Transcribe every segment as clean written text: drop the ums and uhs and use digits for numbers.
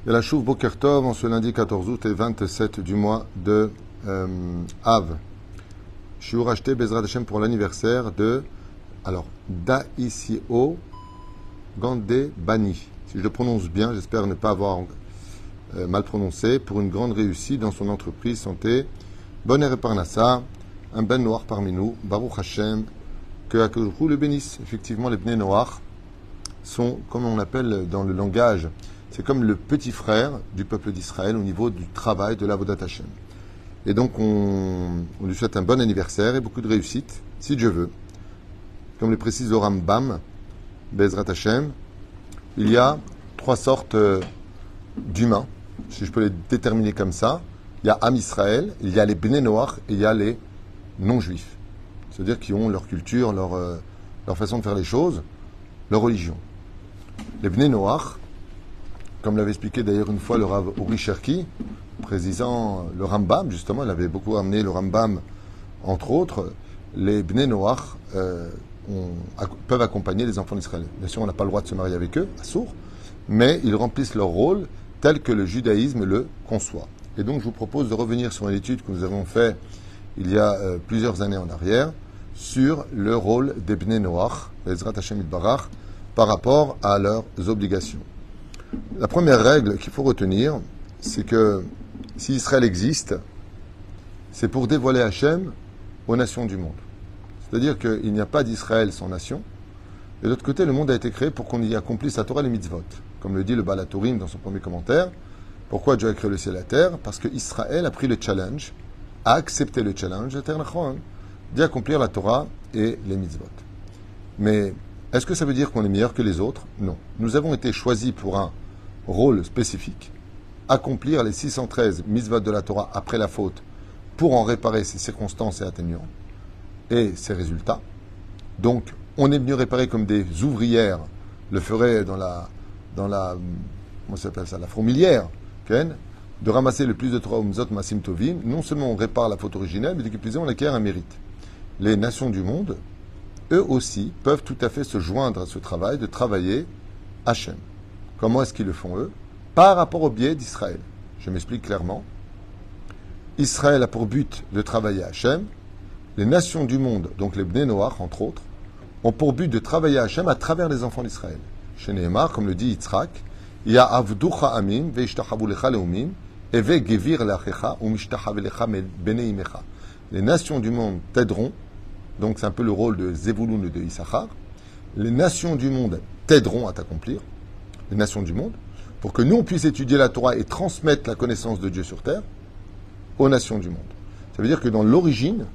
Et la Chouv Boker Tov en ce lundi 14 août et 27 du mois de Av. Je suis racheté Bezrat Hashem pour l'anniversaire de Daisio Gande Bani. Si je le prononce bien, j'espère ne pas avoir mal prononcé, pour une grande réussite dans son entreprise santé. Bonne et Parnassa, un ben noir parmi nous, Baruch Hashem, que Akadosh le bénisse. Effectivement, les bnei noirs sont, comme on l'appelle dans le langage, c'est comme le petit frère du peuple d'Israël au niveau du travail de l'Avodat Hashem. Et donc, on lui souhaite un bon anniversaire et beaucoup de réussite, si Dieu veut. Comme le précise le Rambam, Bezrat Hashem, il y a trois sortes d'humains, si je peux les déterminer comme ça. Il y a Am Israël, il y a les bnei noirs et il y a les non-juifs. C'est-à-dire qui ont leur culture, leur façon de faire les choses, leur religion. Les bnei noirs, comme l'avait expliqué d'ailleurs une fois le Rav Uri Cherki, précisant le Rambam, justement, il avait beaucoup amené le Rambam, entre autres, les bnei noirs peuvent accompagner les enfants d'Israël. Bien sûr, on n'a pas le droit de se marier avec eux, assourd, mais ils remplissent leur rôle tel que le judaïsme le conçoit. Et donc, je vous propose de revenir sur une étude que nous avons faite il y a plusieurs années en arrière, sur le rôle des bnei noirs, Bezrat Hashem Yitbarach, par rapport à leurs obligations. La première règle qu'il faut retenir, c'est que si Israël existe, c'est pour dévoiler Hachem aux nations du monde. C'est-à-dire qu'il n'y a pas d'Israël sans nation. Et de l'autre côté, le monde a été créé pour qu'on y accomplisse la Torah et les mitzvot. Comme le dit le Baal HaTurim dans son premier commentaire. Pourquoi Dieu a créé le ciel et la terre? Parce qu'Israël a pris le challenge, a accepté le challenge, d'y accomplir la Torah et les mitzvot. Mais est-ce que ça veut dire qu'on est meilleur que les autres? Non. Nous avons été choisis pour un rôle spécifique, accomplir les 613 mitzvot de la Torah après la faute pour en réparer ses circonstances et atténuants et ses résultats. Donc, on est venu réparer comme des ouvrières le feraient dans la comment ça s'appelle ça, la fourmilière, de ramasser le plus de Torah mitzvot masim tovim. Non seulement on répare la faute originelle, mais de plus on acquiert un mérite. Les nations du monde, eux aussi, peuvent tout à fait se joindre à ce travail de travailler Hachem. Comment est-ce qu'ils le font, eux? Par rapport au biais d'Israël. Je m'explique clairement. Israël a pour but de travailler Hachem. Les nations du monde, donc les bnei noirs, entre autres, ont pour but de travailler Hachem à travers les enfants d'Israël. Chez Nehemar, comme le dit Yitzhak, il y a Avducha Amim, veishtachavu lecha leumim, eve gevir leachecha, umishtachav lecha bnei imecha. Les nations du monde t'aideront. Donc c'est un peu le rôle de Zevulun et de Issachar. Les nations du monde t'aideront à t'accomplir, les nations du monde, pour que nous on puisse étudier la Torah et transmettre la connaissance de Dieu sur terre aux nations du monde. Ça veut dire que dans l'origine,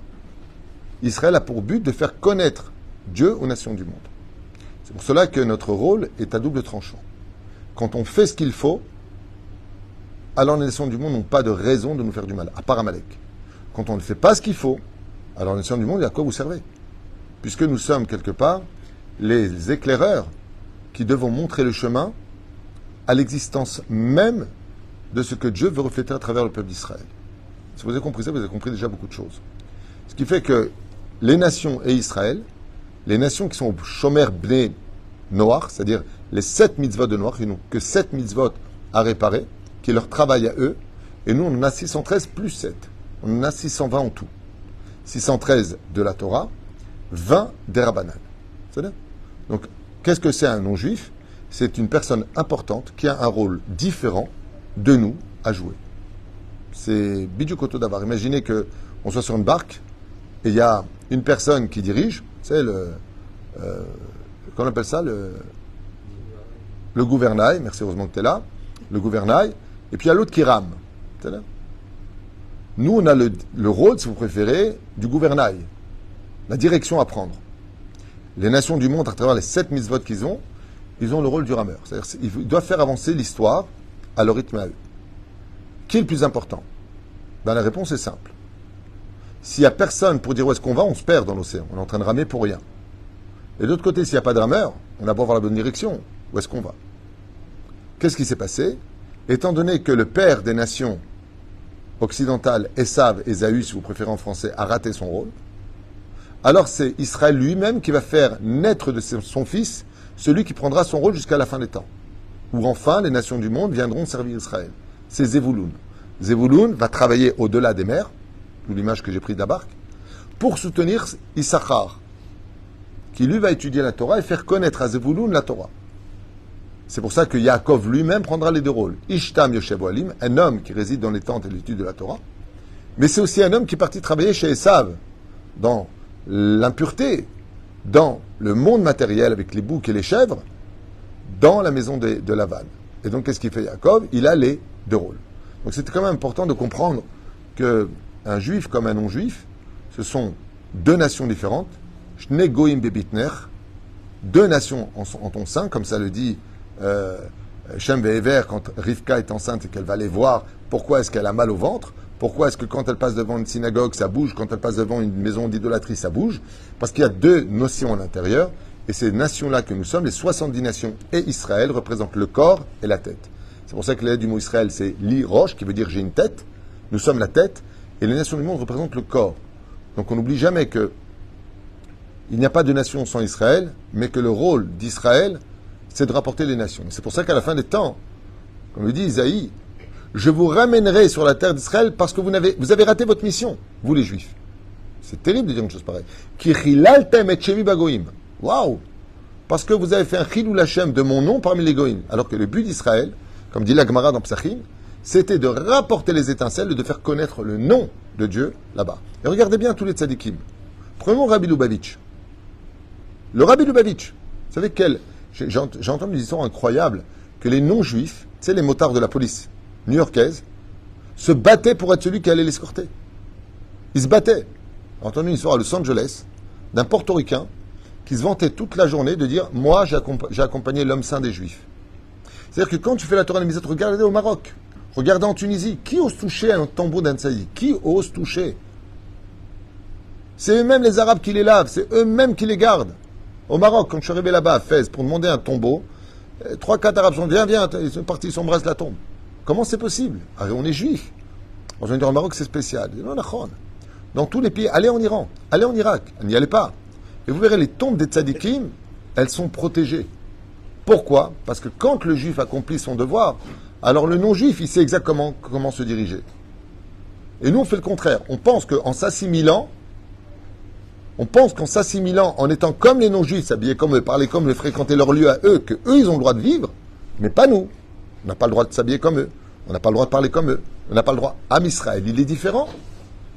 Israël a pour but de faire connaître Dieu aux nations du monde. C'est pour cela que notre rôle est à double tranchant. Quand on fait ce qu'il faut, alors les nations du monde n'ont pas de raison de nous faire du mal, à part Amalek. Quand on ne fait pas ce qu'il faut, alors les nations du monde, à quoi vous servez? Puisque nous sommes quelque part les éclaireurs qui devons montrer le chemin à l'existence même de ce que Dieu veut refléter à travers le peuple d'Israël. Si vous avez compris ça, vous avez compris déjà beaucoup de choses. Ce qui fait que les nations et Israël, les nations qui sont au Shomer Bnei Noach, c'est-à-dire les 7 mitzvot de Noach, ils n'ont que 7 mitzvot à réparer, qui est leur travail à eux, et nous on en a 613 plus 7. On en a 620 en tout. 613 de la Torah, 20 des Rabbanan. C'est-à-dire? Donc, qu'est-ce que c'est un non-juif? C'est une personne importante qui a un rôle différent de nous à jouer. C'est Bidou Koto d'avoir. Imaginez qu'on soit sur une barque et il y a une personne qui dirige, c'est qu'on appelle ça le gouvernail, merci heureusement que tu es là, le gouvernail, et puis il y a l'autre qui rame. C'est-à-dire? Nous, on a le rôle, si vous préférez, du gouvernail, la direction à prendre. Les nations du monde, à travers les 7 mitzvot qu'ils ont le rôle du rameur. C'est-à-dire qu'ils doivent faire avancer l'histoire à leur rythme à eux. Qui est le plus important? La réponse est simple. S'il n'y a personne pour dire où est-ce qu'on va, on se perd dans l'océan. On est en train de ramer pour rien. Et de l'autre côté, s'il n'y a pas de rameur, on a beau avoir la bonne direction. Où est-ce qu'on va? Qu'est-ce qui s'est passé? Étant donné que le père des nations occidentale, Esav, Ésaü, si vous préférez en français, a raté son rôle, alors c'est Israël lui-même qui va faire naître de son fils celui qui prendra son rôle jusqu'à la fin des temps. où enfin les nations du monde viendront servir Israël. C'est Zevouloun. Zevouloun va travailler au-delà des mers, d'où l'image que j'ai prise de la barque, pour soutenir Issachar, qui lui va étudier la Torah et faire connaître à Zevouloun la Torah. C'est pour ça que Yaakov lui-même prendra les deux rôles. Ishtam Yoshev Ohalim, un homme qui réside dans les tentes et l'étude de la Torah, mais c'est aussi un homme qui est parti travailler chez Esav, dans l'impureté, dans le monde matériel avec les boucs et les chèvres, dans la maison de Lavan. Et donc, qu'est-ce qu'il fait Yaakov? Il a les deux rôles. Donc, c'est quand même important de comprendre qu'un juif comme un non-juif, ce sont deux nations différentes, Shne Goïm Bebitner, deux nations en ton sein, comme ça le dit Shem Ve'ever, quand Rivka est enceinte et qu'elle va les voir, pourquoi est-ce qu'elle a mal au ventre? Pourquoi est-ce que quand elle passe devant une synagogue, ça bouge? Quand elle passe devant une maison d'idolâtrie, ça bouge? Parce qu'il y a deux notions à l'intérieur. Et ces nations-là que nous sommes, les 70 nations et Israël, représentent le corps et la tête. C'est pour ça que l'aide du mot Israël, c'est Li Roche, qui veut dire j'ai une tête. Nous sommes la tête. Et les nations du monde représentent le corps. Donc on n'oublie jamais que il n'y a pas de nation sans Israël, mais que le rôle d'Israël, c'est de rapporter les nations. C'est pour ça qu'à la fin des temps, comme le dit Isaïe, je vous ramènerai sur la terre d'Israël parce que vous avez raté votre mission, vous les Juifs. C'est terrible de dire une chose pareille. Kichilaltem et shevi bagoim. Waouh! Parce que vous avez fait un chilou lachem de mon nom parmi les goïms. Alors que le but d'Israël, comme dit la Gemara dans Psachim, c'était de rapporter les étincelles et de faire connaître le nom de Dieu là-bas. Et regardez bien tous les tzadikim. Prenons Rabbi Lubavitch. Le Rabbi Lubavitch, vous savez j'ai entendu des histoires incroyables que les non-juifs, tu sais, les motards de la police new-yorkaise, se battaient pour être celui qui allait l'escorter. Ils se battaient. J'ai entendu une histoire à Los Angeles d'un portoricain qui se vantait toute la journée de dire « Moi, j'ai accompagné l'homme saint des Juifs ». C'est-à-dire que quand tu fais la Torah Mitzvot, regardez au Maroc, regardez en Tunisie, qui ose toucher un tombeau d'un tzadik? Qui ose toucher? C'est eux-mêmes les Arabes qui les lavent, c'est eux-mêmes qui les gardent. Au Maroc, quand je suis arrivé là-bas à Fès pour demander un tombeau, 3-4 Arabes sont dit « Viens, ils sont partis, ils s'embrassent la tombe ». Comment c'est possible? On est juifs. On va dire au Maroc, c'est spécial. Non, dans tous les pays, allez en Iran, allez en Irak, n'y allez pas. Et vous verrez, les tombes des tzadikim, elles sont protégées. Pourquoi? Parce que quand le juif accomplit son devoir, alors le non-juif, il sait exactement comment se diriger. Et nous, on fait le contraire. On pense qu'en s'assimilant, en étant comme les non-juifs, s'habiller comme eux, parler comme eux, fréquenter leur lieu à eux, que eux, ils ont le droit de vivre, mais pas nous. On n'a pas le droit de s'habiller comme eux. On n'a pas le droit de parler comme eux. On n'a pas le droit. Am Israël, il est différent.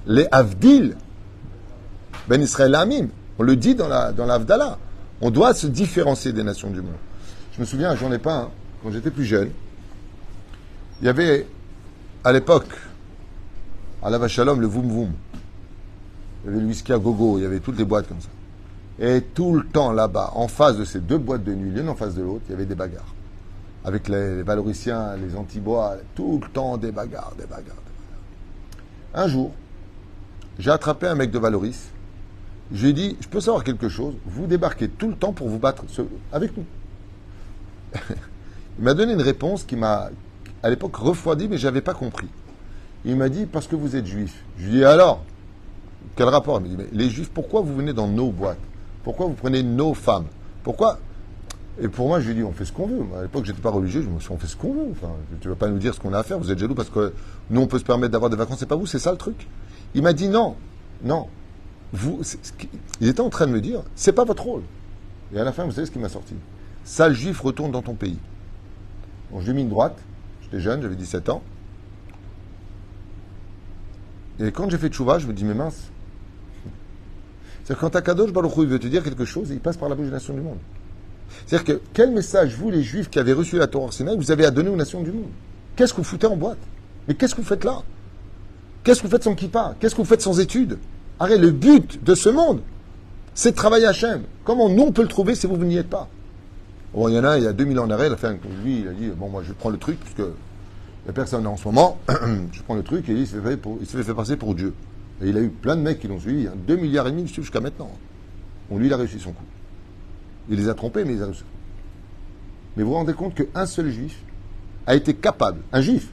Les Avdil, Ben Israël Amim, on le dit dans l'Avdallah. On doit se différencier des nations du monde. Je me souviens, j'en ai pas un, quand j'étais plus jeune, il y avait, à l'époque, à la Vachalom, le Voum Voum. Il y avait le whisky à gogo, il y avait toutes les boîtes comme ça. Et tout le temps, là-bas, en face de ces deux boîtes de nuit, l'une en face de l'autre, il y avait des bagarres. Avec les valoriciens, les antibois, tout le temps des bagarres. Un jour, j'ai attrapé un mec de Valoris. Je lui ai dit, je peux savoir quelque chose, vous débarquez tout le temps pour vous battre avec nous. Il m'a donné une réponse qui m'a, à l'époque, refroidi, mais je n'avais pas compris. Il m'a dit, parce que vous êtes juif. Je lui ai dit, alors, quel rapport? Il m'a dit, mais les juifs, pourquoi vous venez dans nos boîtes? Pourquoi vous prenez nos femmes? Pourquoi? Et pour moi, je lui ai dit, on fait ce qu'on veut. À l'époque, je n'étais pas religieux, je me suis dit, on fait ce qu'on veut. Enfin, tu ne vas pas nous dire ce qu'on a à faire, vous êtes jaloux parce que nous, on peut se permettre d'avoir des vacances, c'est pas vous, c'est ça le truc. Il m'a dit, non, il était en train de me dire, c'est pas votre rôle. Et à la fin, vous savez ce qui m'a sorti? Sale juif, retourne dans ton pays. Bon, je lui ai mis une droite, j'étais jeune, j'avais 17 ans. Et quand j'ai fait tchouva, je me dis, mais mince. C'est-à-dire quand Akadosh Baruch Hu veut te dire quelque chose, il passe par la bouche des nations du monde. C'est-à-dire que quel message, vous les Juifs qui avez reçu la Torah Sinaï, vous avez à donner aux nations du monde? Qu'est-ce que vous foutez en boîte? Mais qu'est-ce que vous faites là? Qu'est-ce que vous faites sans kippa? Qu'est-ce que vous faites sans études? Arrête, le but de ce monde, c'est de travailler à Hachem. Comment nous on peut le trouver si vous n'y êtes pas? Bon, il y en a 2000 ans en arrêt, lui, il a dit, bon, moi je prends le truc, puisque il n'y a personne en ce moment, je prends le truc et il se fait passer pour Dieu. Et il a eu plein de mecs qui l'ont suivi, 2,5 milliards de suivent jusqu'à maintenant. Bon, lui, il a réussi son coup. Il les a trompés, mais il a réussi. Mais vous vous rendez compte qu'un seul juif a été capable, un juif,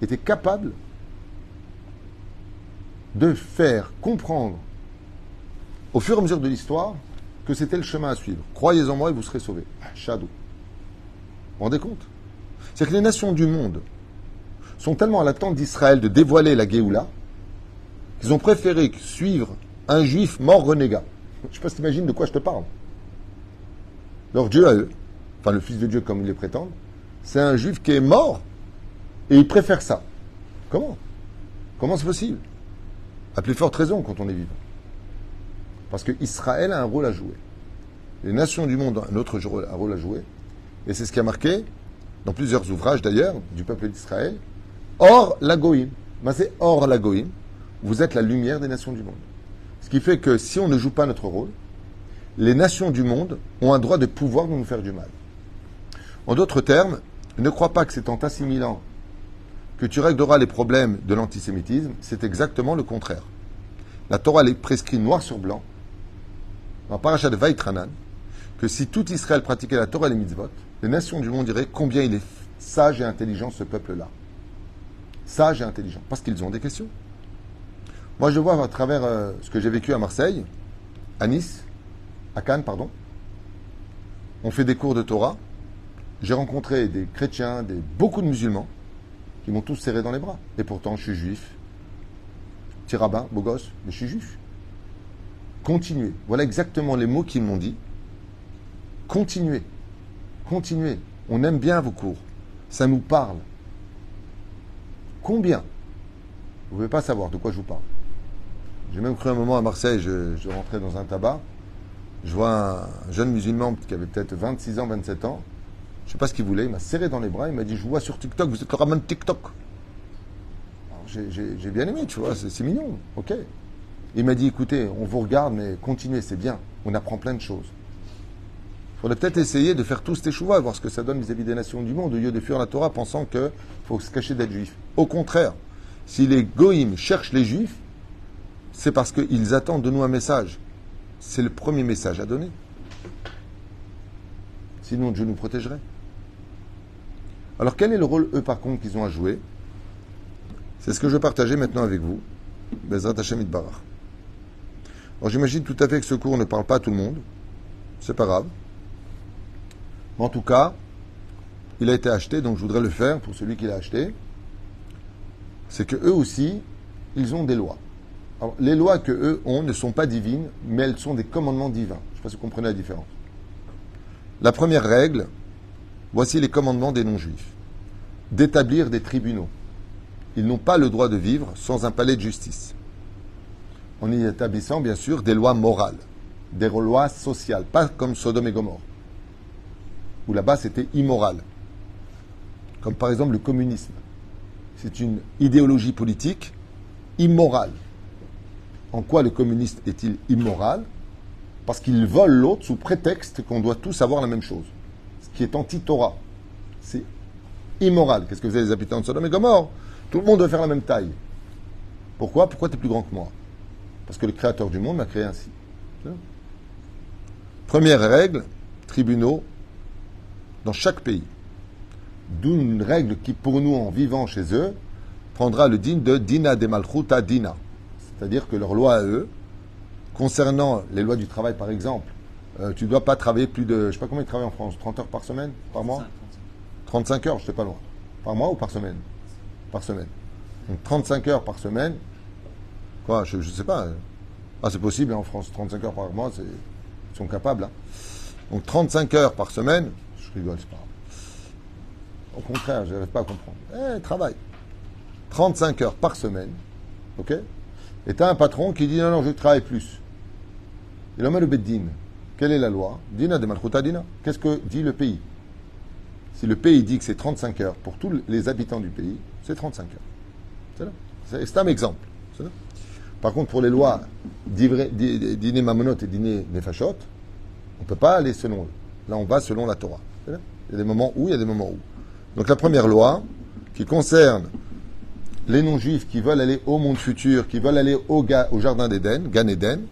était capable de faire comprendre au fur et à mesure de l'histoire que c'était le chemin à suivre. Croyez en moi et vous serez sauvés. Shadow. vous rendez compte? C'est que les nations du monde sont tellement à l'attente d'Israël de dévoiler la Géoula qu'ils ont préféré suivre un juif mort renégat. Je ne sais pas si tu imagines de quoi je te parle. Leur Dieu à eux, enfin le Fils de Dieu comme ils le prétendent, c'est un juif qui est mort et ils préfèrent ça. Comment? Comment c'est possible? À plus forte raison quand on est vivant. Parce que Israël a un rôle à jouer. Les nations du monde ont un autre rôle à jouer. Et c'est ce qui a marqué dans plusieurs ouvrages d'ailleurs du peuple d'Israël. Or la Goïm. Ben, c'est Or la Goïm. Vous êtes la lumière des nations du monde. Ce qui fait que si on ne joue pas notre rôle, les nations du monde ont un droit de pouvoir de nous faire du mal. En d'autres termes, ne crois pas que c'est en t'assimilant que tu régleras les problèmes de l'antisémitisme. C'est exactement le contraire. La Torah est prescrit noir sur blanc dans Parashat de Vaitranan que si tout Israël pratiquait la Torah et les mitzvot, les nations du monde diraient combien il est sage et intelligent ce peuple-là. Sage et intelligent. Parce qu'ils ont des questions. Moi, je vois à travers ce que j'ai vécu à Marseille, à Nice, à Cannes, pardon. On fait des cours de Torah. J'ai rencontré des chrétiens, beaucoup de musulmans qui m'ont tous serré dans les bras. Et pourtant, je suis juif. Petit rabbin, beau gosse, mais je suis juif. Continuez. Voilà exactement les mots qu'ils m'ont dit. Continuez. Continuez. On aime bien vos cours. Ça nous parle. Combien? Vous ne pouvez pas savoir de quoi je vous parle. J'ai même cru un moment à Marseille, je rentrais dans un tabac. Je vois un jeune musulman qui avait peut-être 26 ans, 27 ans. Je ne sais pas ce qu'il voulait. Il m'a serré dans les bras. Il m'a dit, je vous vois sur TikTok, vous êtes le rabbin de TikTok. J'ai bien aimé, tu vois, c'est mignon. Ok. Il m'a dit, écoutez, on vous regarde, mais continuez, c'est bien. On apprend plein de choses. Il faudrait peut-être essayer de faire tous ces chouvas, voir ce que ça donne vis-à-vis des nations du monde, au lieu de fuir la Torah pensant qu'il faut se cacher d'être juif. Au contraire, si les goïms cherchent les juifs, c'est parce qu'ils attendent de nous un message. C'est le premier message à donner. Sinon, Dieu nous protégerait. Alors, quel est le rôle, eux, par contre, qu'ils ont à jouer? C'est ce que je vais partager maintenant avec vous. Bezrat Hashem Yitbarach. Alors, j'imagine tout à fait que ce cours ne parle pas à tout le monde. C'est pas grave. Mais en tout cas, il a été acheté, donc je voudrais le faire pour celui qui l'a acheté. C'est que eux aussi, ils ont des lois. Alors, les lois que eux ont ne sont pas divines, mais elles sont des commandements divins. Je ne sais pas si vous comprenez la différence. La première règle, voici les commandements des non-juifs. D'établir des tribunaux. Ils n'ont pas le droit de vivre sans un palais de justice. En y établissant, bien sûr, des lois morales, des lois sociales, pas comme Sodome et Gomorrhe, où là-bas c'était immoral. Comme par exemple le communisme. C'est une idéologie politique immorale. En quoi le communiste est-il immoral? Parce qu'il vole l'autre sous prétexte qu'on doit tous avoir la même chose. Ce qui est anti-Torah. C'est immoral. Qu'est-ce que vous avez les habitants de Sodome et Gomorrhe? Tout le monde doit faire la même taille. Pourquoi? Pourquoi tu es plus grand que moi? Parce que le créateur du monde m'a créé ainsi. Première règle, tribunaux dans chaque pays. D'où une règle qui, pour nous, en vivant chez eux, prendra le din de Dina de Malchuta Dina. C'est-à-dire que leurs lois à eux, concernant les lois du travail par exemple, tu ne dois pas travailler plus de, je ne sais pas combien ils travaillent en France, 30 heures par semaine, par mois? 35 heures, je ne sais pas loin. Par mois ou par semaine? Par semaine. Donc 35 heures par semaine, quoi, je ne sais pas. Ah, c'est possible en France, 35 heures par mois, ils sont capables. Hein. Donc 35 heures par semaine, je rigole, c'est pas grave. Au contraire, je n'arrive pas à comprendre. Travail. 35 heures par semaine, ok? Et tu as un patron qui dit non, non, je travaille plus. Il en met le beddin. Quelle est la loi? Dina de Malchuta Dina. Qu'est-ce que dit le pays? Si le pays dit que c'est 35 heures pour tous les habitants du pays, c'est 35 heures. C'est là. C'est un exemple. C'est là. Par contre, pour les lois dîner mamonot et dîner nefashot, on ne peut pas aller selon eux. Là, on va selon la Torah. C'est là. Il y a des moments où, il y a des moments où. Donc la première loi, qui concerne les non-juifs qui veulent aller au monde futur, qui veulent aller au jardin d'Éden, Gan Eden,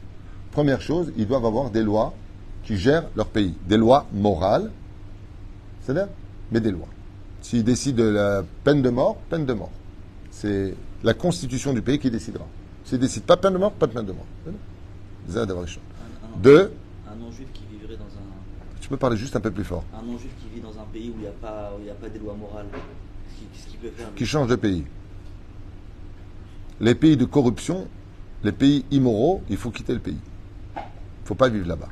première chose, ils doivent avoir des lois qui gèrent leur pays. Des lois morales, c'est-à-dire, mais des lois. S'ils décident de la peine de mort, peine de mort. C'est la constitution du pays qui décidera. S'ils ne décident pas peine de mort, pas de peine de mort. C'est d'avoir les choses. Un non-juif qui vivrait dans un... Tu peux parler juste un peu plus fort. Un non-juif qui vit dans un pays où il n'y a pas des lois morales, qu'est-ce qu'il peut faire lui? Qui change de pays. Les pays de corruption, les pays immoraux, il faut quitter le pays. Il ne faut pas vivre là-bas.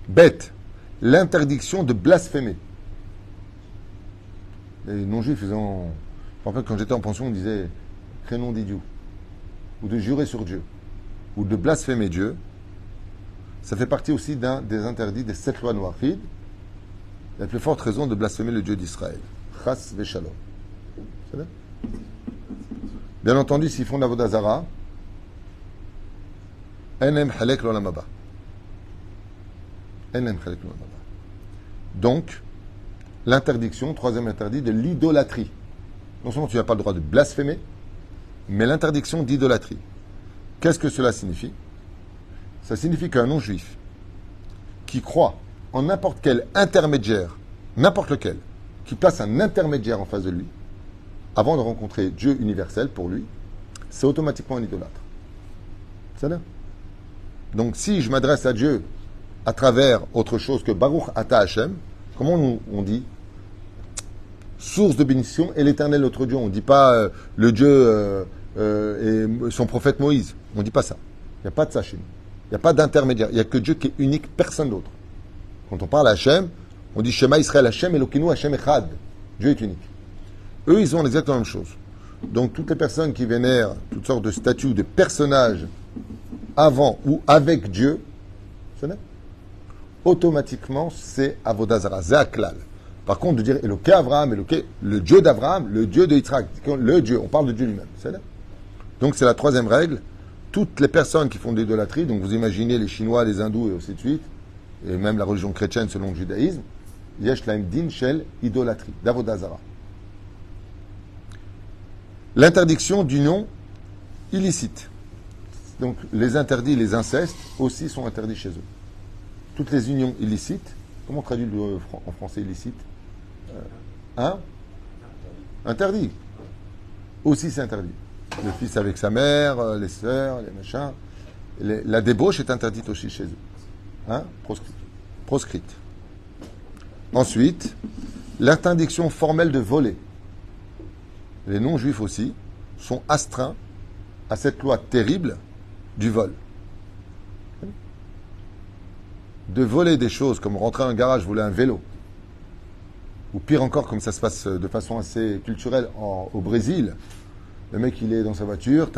Bête, l'interdiction de blasphémer. Les non-juifs, ils ont... En fait, quand j'étais en pension, on disait prénom d'idiot, ou de jurer sur Dieu, ou de blasphémer Dieu. Ça fait partie aussi d'un des interdits des 7 lois noachides. La plus forte raison de blasphémer le Dieu d'Israël. Chas v'shalom. Bien entendu, s'ils font de la vodazara, enem chalek l'olam haba. Enem chalek l'olam haba. Donc, l'interdiction, troisième interdit, de l'idolâtrie. Non seulement tu n'as pas le droit de blasphémer, mais l'interdiction d'idolâtrie. Qu'est-ce que cela signifie? Ça signifie qu'un non-juif qui croit en n'importe quel intermédiaire, n'importe lequel, qui place un intermédiaire en face de lui, avant de rencontrer Dieu universel pour lui, c'est automatiquement un idolâtre. C'est là. Donc si je m'adresse à Dieu à travers autre chose que Baruch Ata Hashem, comment on dit? Source de bénédiction et l'éternel notre Dieu. On ne dit pas le Dieu et son prophète Moïse. On ne dit pas ça. Il n'y a pas de ça chez nous. Il n'y a pas d'intermédiaire. Il n'y a que Dieu qui est unique, personne d'autre. Quand on parle à Hachem, on dit Shema Israël Hachem Elokeinu Hachem Echad. Dieu est unique. Eux, ils ont exactement la même chose. Donc, toutes les personnes qui vénèrent toutes sortes de statues, de personnages avant ou avec Dieu, automatiquement, c'est Avodazara, c'est Aklal. Par contre, de dire Eloké Abraham, Eloké, le Dieu d'Abraham, le Dieu de Yitzhak, le Dieu, on parle de Dieu lui-même. Donc, c'est la troisième règle. Toutes les personnes qui font de l'idolâtrie, donc vous imaginez les Chinois, les Hindous et ainsi de suite, et même la religion chrétienne selon le judaïsme, Yesh Laim Din Shel idolâtrie, d'Avodazara. L'interdiction d'union illicite. Donc les interdits, les incestes aussi sont interdits chez eux. Toutes les unions illicites, comment on traduit en français illicite? Interdit. Aussi c'est interdit. Le fils avec sa mère, les sœurs, les machins. La débauche est interdite aussi chez eux. Proscrite. Ensuite, l'interdiction formelle de voler. Les non-juifs aussi sont astreints à cette loi terrible du vol. De voler des choses comme rentrer dans un garage, voler un vélo, ou pire encore, comme ça se passe de façon assez culturelle au Brésil, le mec il est dans sa voiture,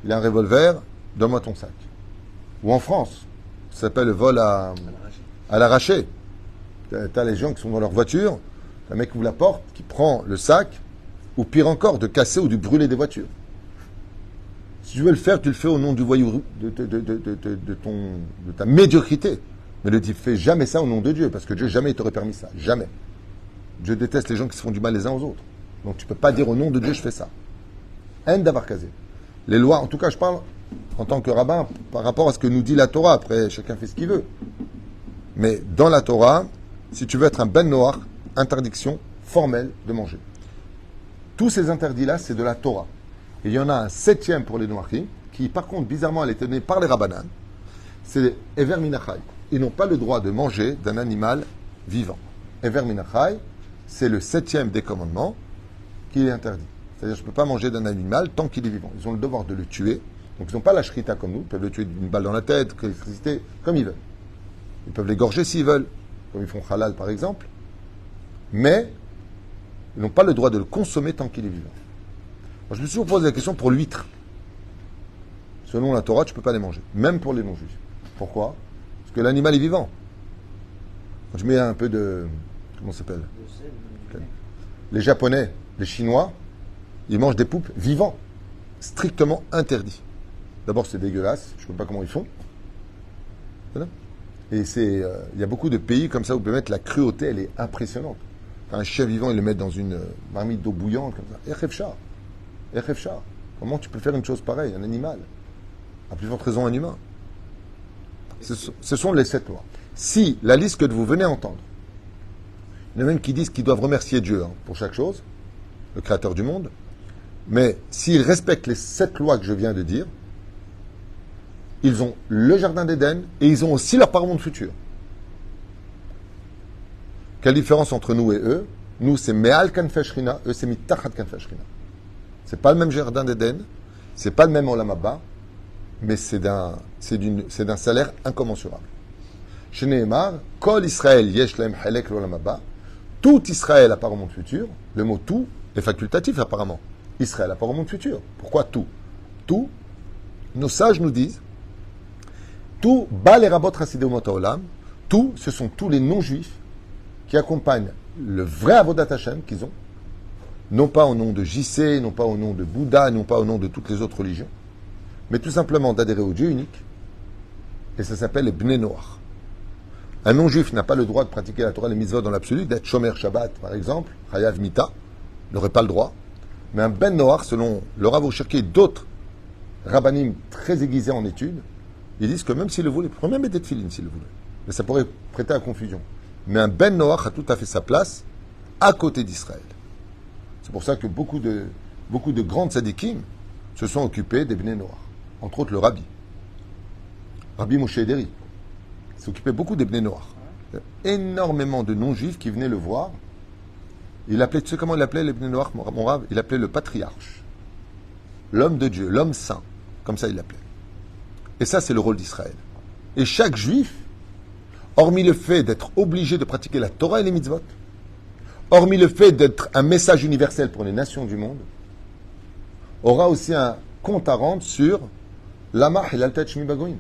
il a un revolver, donne-moi ton sac. Ou en France, ça s'appelle le vol à l'arraché. T'as les gens qui sont dans leur voiture, un mec ouvre la porte, qui prend le sac, ou pire encore, de casser ou de brûler des voitures. Si tu veux le faire, tu le fais au nom du voyou, de ta médiocrité. Mais ne fais jamais ça au nom de Dieu, parce que Dieu jamais il t'aurait permis ça. Jamais. Dieu déteste les gens qui se font du mal les uns aux autres. Donc tu ne peux pas dire au nom de Dieu, je fais ça. En d'avoir casé. Les lois, en tout cas, je parle en tant que rabbin par rapport à ce que nous dit la Torah. Après, chacun fait ce qu'il veut. Mais dans la Torah, si tu veux être un ben noir, interdiction formelle de manger. Tous ces interdits-là, c'est de la Torah. Et il y en a un 7e pour les Noachim, qui par contre, bizarrement, elle est donnée par les Rabbanan. C'est Ever Minachai. Ils n'ont pas le droit de manger d'un animal vivant. Ever Minachai, c'est le 7e des commandements qui est interdit. C'est-à-dire, je ne peux pas manger d'un animal tant qu'il est vivant. Ils ont le devoir de le tuer. Donc, ils n'ont pas la shrita comme nous. Ils peuvent le tuer d'une balle dans la tête, l'électricité, comme ils veulent. Ils peuvent l'égorger s'ils veulent, comme ils font halal par exemple. Mais ils n'ont pas le droit de le consommer tant qu'il est vivant. Moi, je me suis toujours posé la question pour l'huître. Selon la Torah, tu ne peux pas les manger, même pour les non-juifs. Pourquoi? Parce que l'animal est vivant. Quand je mets un peu de... Comment ça s'appelle? Les Japonais, les Chinois, ils mangent des poulpes vivants. Strictement interdit. D'abord, c'est dégueulasse. Je ne sais pas comment ils font. Voilà. Et il y a beaucoup de pays comme ça où vous pouvez mettre la cruauté, elle est impressionnante. Un chien vivant, ils le mettent dans une marmite d'eau bouillante, comme ça. Echefcha. Comment tu peux faire une chose pareille, un animal? À plus forte raison, un humain. Ce sont les 7 lois. Si la liste que vous venez entendre, il y en a même qui disent qu'ils doivent remercier Dieu pour chaque chose, le créateur du monde, mais s'ils respectent les 7 lois que je viens de dire, ils ont le jardin d'Éden et ils ont aussi leur part au monde futur. Quelle différence entre nous et eux? Nous, c'est Me'al Kanfei Shrina, eux, c'est Mitachat Kanfei Shrina. C'est pas le même jardin d'Éden, c'est pas le même Olam Haba, mais c'est d'un salaire incommensurable. Chez Nehemar, Kol Israël Yesh Lahem Halek l'Olam Haba, tout Israël a part au monde futur. Le mot tout est facultatif apparemment. Israël a part au monde futur. Pourquoi tout? Tout, nos sages nous disent, tout, Bal et Rabot Hasidei Umot Haolam, tout, ce sont tous les non-juifs qui accompagnent le vrai Avodat Hashem qu'ils ont, non pas au nom de JC, non pas au nom de Bouddha, non pas au nom de toutes les autres religions, mais tout simplement d'adhérer au Dieu unique, et ça s'appelle les Bnei Noach. Un non-juif n'a pas le droit de pratiquer la Torah et les mitzvot dans l'absolu, d'être Shomer Shabbat, par exemple, Chayav Mita, n'aurait pas le droit. Mais un Ben Noach, selon le Rav Oshirki et d'autres rabbanim très aiguisés en études, ils disent que même s'il le voulait, il pourrait même être tefilin s'il le voulait. Mais ça pourrait prêter à confusion. Mais un Ben Noach a tout à fait sa place à côté d'Israël. C'est pour ça que beaucoup de grands tzadikim se sont occupés des Bnei Noach. Entre autres le Rabbi Moshe Ederi. S'occupait beaucoup des Bnei Noach. Énormément de non-juifs qui venaient le voir. Il appelait, tu sais comment il appelait les Bnei Noach, mon Rav? Il appelait le patriarche. L'homme de Dieu, l'homme saint. Comme ça il l'appelait. Et ça, c'est le rôle d'Israël. Et chaque juif, hormis le fait d'être obligé de pratiquer la Torah et les mitzvot, hormis le fait d'être un message universel pour les nations du monde, aura aussi un compte à rendre sur l'amah et l'altat shmi bagoim.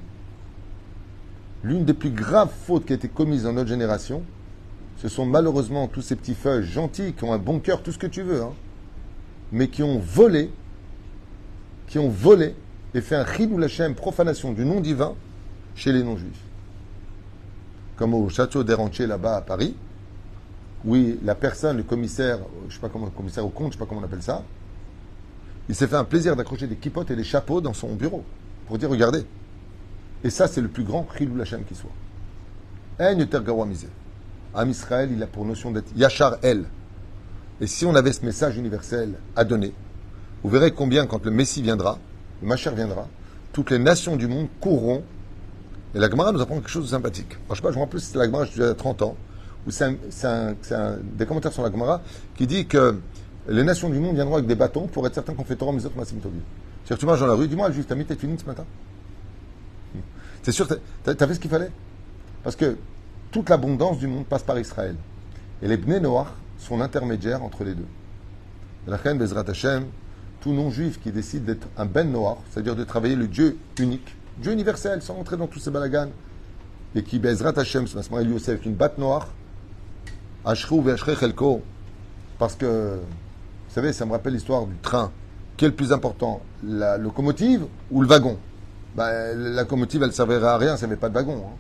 L'une des plus graves fautes qui a été commise dans notre génération, ce sont malheureusement tous ces petits feuilles gentils qui ont un bon cœur, tout ce que tu veux, hein, mais qui ont volé et fait un chilul Hashem, profanation du nom divin, chez les non-juifs. Comme au château des Ranchers là-bas à Paris, où la personne, le commissaire, je sais pas comment, le commissaire au compte, je sais pas comment on appelle ça, il s'est fait un plaisir d'accrocher des kippotes et des chapeaux dans son bureau pour dire regardez. Et ça, c'est le plus grand chilul Hashem qui soit. En yoter garoua misé. Am Israël, il a pour notion d'être Yachar El. Et si on avait ce message universel à donner, vous verrez combien, quand le Messie viendra, le Mashiach viendra, toutes les nations du monde courront. Et la Gemara nous apprend quelque chose de sympathique. Alors, je sais pas, je me rappelle, c'était la Gemara, je suis à 30 ans, où c'est des commentaires sur la Gemara qui dit que les nations du monde viendront avec des bâtons pour être certains qu'on fait Torah, mais autres Massim Tovim. C'est-à-dire, tu marches dans la rue, dis-moi, juste, t'as mis tes filines ce matin? C'est sûr, t'as fait ce qu'il fallait? Parce que toute l'abondance du monde passe par Israël. Et les Bnei Noach sont l'intermédiaire entre les deux. La reine Bezrat Hashem, tout non-juif qui décide d'être un Ben Noach, c'est-à-dire de travailler le Dieu unique, Dieu universel, sans rentrer dans tous ces balagans, et qui Bezrat Hashem, ce moment lui aussi avec une batte noire, Ashrou ve'ashrei chelko, parce que, vous savez, ça me rappelle l'histoire du train. Quel est le plus important, la locomotive ou le wagon? La locomotive, elle ne servirait à rien, ça n'avait pas de wagon. Hein.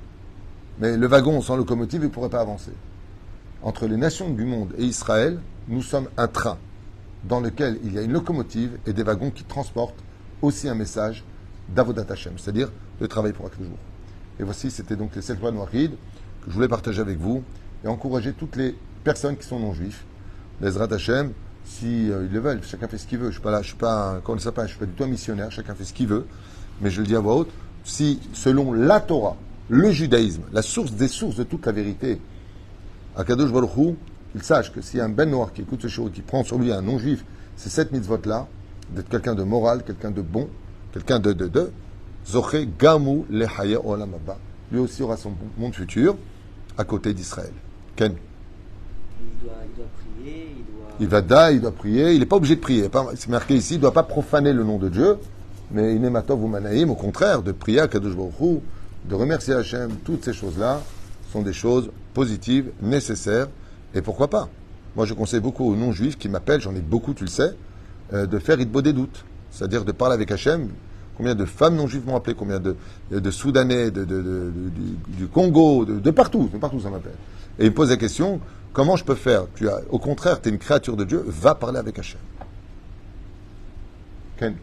Mais le wagon sans locomotive, il ne pourrait pas avancer. Entre les nations du monde et Israël, nous sommes un train dans lequel il y a une locomotive et des wagons qui transportent aussi un message d'Avodat Hashem, c'est-à-dire le travail pour chaque jour. Et voici, c'était donc les 7 lois noachides que je voulais partager avec vous et encourager toutes les personnes qui sont non-juifs. Les Ezrat Hashem, si ils le veulent, chacun fait ce qu'il veut. Je suis pas là, je suis pas du tout un missionnaire, chacun fait ce qu'il veut. Mais je le dis à voix haute, si selon la Torah, le judaïsme, la source des sources de toute la vérité, Akadosh Baruch Hu, il sache que s'il y a un Ben Noach qui écoute ce show et qui prend sur lui un non-juif, c'est cette mitzvot-là, d'être quelqu'un de moral, quelqu'un de bon, quelqu'un de Zoché Gamu Lehaya Olam Haba. Lui aussi aura son monde futur à côté d'Israël. Ken. Il doit prier, il doit prier, il n'est pas obligé de prier. C'est marqué ici, il ne doit pas profaner le nom de Dieu, mais Inematov ou Manaïm, au contraire, de prier à Kadosh Baruch Hu, de remercier Hachem, toutes ces choses-là sont des choses positives, nécessaires, et pourquoi pas. Moi, je conseille beaucoup aux non-juifs qui m'appellent, j'en ai beaucoup, tu le sais, de faire Itbo des doutes, c'est-à-dire de parler avec Hachem. Combien de femmes non-juives m'ont appelé, combien de Soudanais, du Congo, de partout ça m'appelle. Et ils me posent la question, comment je peux faire? Au contraire, tu es une créature de Dieu, va parler avec Hachem. Ken.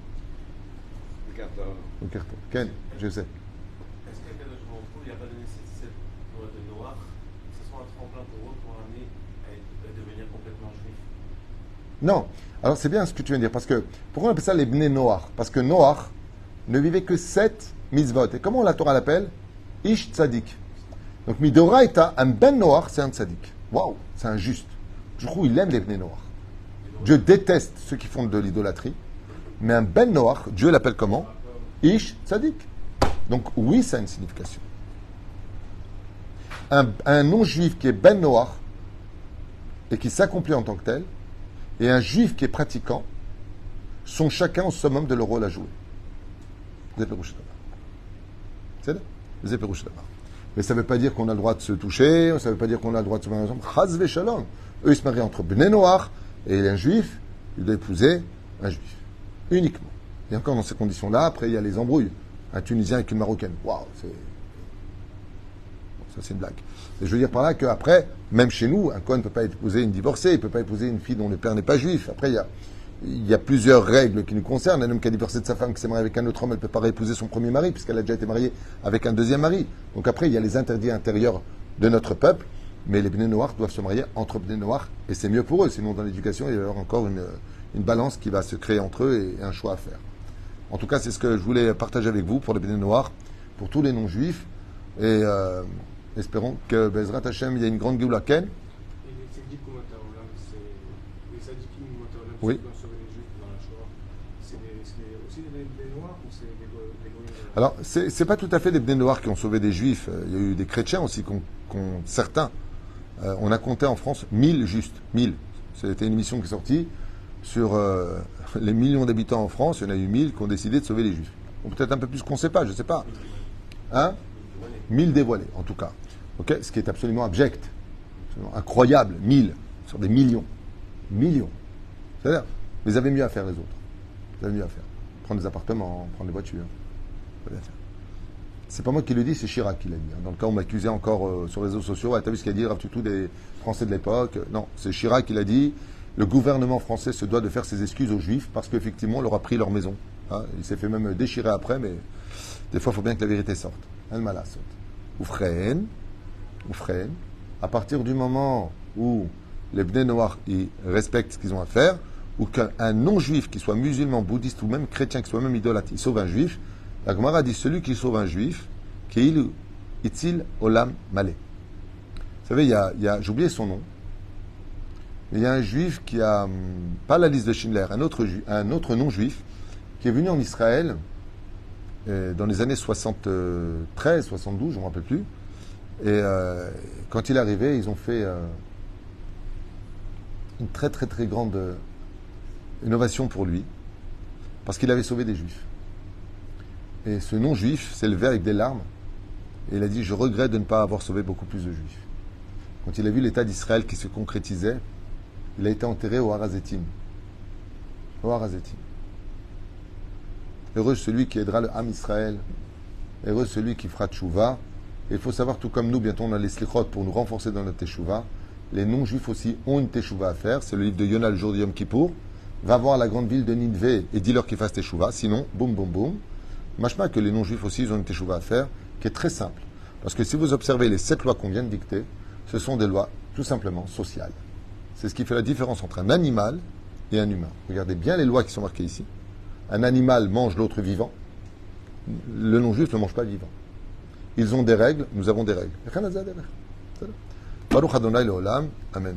Ken, je sais. Est-ce que Kadosh Baruch Hu, il n'y a pas donné cette loi de Noach, que ce soit un tremplin pour eux pour amener à devenir complètement juif? Non. Alors c'est bien ce que tu viens de dire, parce que pourquoi on appelle ça les Bnei Noach? Parce que Noach ne vivait que 7 mitzvot. Et comment la Torah l'appelle? Ish tzadik. Donc, midoraita, un ben noir, c'est un tzadik. Waouh, c'est un juste. Du coup, il aime les bnei noirs. Dieu déteste ceux qui font de l'idolâtrie. Mais un ben noir, Dieu l'appelle comment? Ish tzadik. Donc, oui, ça a une signification. Un non-juif qui est ben noir et qui s'accomplit en tant que tel, et un juif qui est pratiquant, sont chacun au summum de leur rôle à jouer. C'est là. Mais ça ne veut pas dire qu'on a le droit de se toucher, ça ne veut pas dire qu'on a le droit de se marier ensemble. Chaz v'shalom. Eux, ils se marient entre bnei noirs et un juif, il doit épouser un juif. Uniquement. Et encore dans ces conditions-là, après, il y a les embrouilles. Un Tunisien avec une Marocaine. Waouh, ça, c'est une blague. Et je veux dire par là qu'après, même chez nous, un Cohen ne peut pas épouser une divorcée, il ne peut pas épouser une fille dont le père n'est pas juif. Après, il y a plusieurs règles qui nous concernent. Un homme qui a divorcé de sa femme, qui s'est marié avec un autre homme, elle ne peut pas réépouser son premier mari, puisqu'elle a déjà été mariée avec un deuxième mari. Donc après, il y a les interdits intérieurs de notre peuple, mais les bnei noirs doivent se marier entre bnei noirs, et c'est mieux pour eux. Sinon, dans l'éducation, il y a encore une balance qui va se créer entre eux et un choix à faire. En tout cas, c'est ce que je voulais partager avec vous pour les bnei noirs, pour tous les non-juifs, et espérons que Bezrat Hashem, il y a une grande Géoula Ken. Et les tzaddik ou Mataolam, c'est les tzaddikim ou Mataolam Oui. qui ont sauvé les juifs dans la Shoah. C'est aussi des noirs ou c'est des goyim? Alors, c'est pas tout à fait des bnei noirs qui ont sauvé des juifs. Il y a eu des chrétiens aussi, certains. On a compté en France 1000 justes. 1000. C'était une émission qui est sortie sur les millions d'habitants en France. Il y en a eu 1000 qui ont décidé de sauver les juifs. Ou peut-être un peu plus qu'on ne sait pas, je ne sais pas. Hein? 1000 dévoilés, en tout cas. Ok, ce qui est absolument abject. Absolument incroyable. 1000 sur des millions. Millions. C'est-à-dire, vous avez mieux à faire les autres. Vous avez mieux à faire. Prendre des appartements, prendre des voitures. Vous avez à faire. C'est pas moi qui le dis, c'est Chirac qui l'a dit. Dans le cas où on m'accusait encore sur les réseaux sociaux, t'as vu ce qu'il a dit, Rav Toutou, des Français de l'époque. Non, c'est Chirac qui l'a dit. Le gouvernement français se doit de faire ses excuses aux Juifs parce qu'effectivement, on leur a pris leur maison. Hein, il s'est fait même déchirer après, mais des fois, il faut bien que la vérité sorte. Elle m'a la saute. Ou freine. À partir du moment où les bnei noirs ils respectent ce qu'ils ont à faire, ou qu'un non-juif, qui soit musulman, bouddhiste ou même chrétien, qui soit même idolâtre, il sauve un juif, la Gemara dit celui qui sauve un juif, qu'il itil olam malé. Vous savez, j'ai oublié son nom, mais il y a un juif qui a, pas la liste de Schindler, un autre non-juif, qui est venu en Israël dans les années 73, 72, je ne me rappelle plus. Et quand il est arrivé, ils ont fait une très très très grande innovation pour lui, parce qu'il avait sauvé des juifs. Et ce non-juif s'est levé avec des larmes, et il a dit « Je regrette de ne pas avoir sauvé beaucoup plus de juifs ». Quand il a vu l'État d'Israël qui se concrétisait, il a été enterré au Har HaZeitim. Au Har HaZeitim. Heureux celui qui aidera le Ham Israël. Heureux celui qui fera tchouva. Et il faut savoir, tout comme nous, bientôt on a les slichot pour nous renforcer dans notre teshuva. Les non-juifs aussi ont une teshuva à faire. C'est le livre de Yonah, le jour de Yom Kippour. Va voir la grande ville de Ninvé et dis-leur qu'ils fassent teshuva. Sinon, boum, boum, boum. Machma que les non-juifs aussi, ils ont une teshuva à faire, qui est très simple. Parce que si vous observez les 7 lois qu'on vient de dicter, ce sont des lois tout simplement sociales. C'est ce qui fait la différence entre un animal et un humain. Regardez bien les lois qui sont marquées ici. Un animal mange l'autre vivant. Le non-juif ne mange pas vivant. Ils ont des règles, nous avons des règles. Baruch Adonai Leolam. Amen.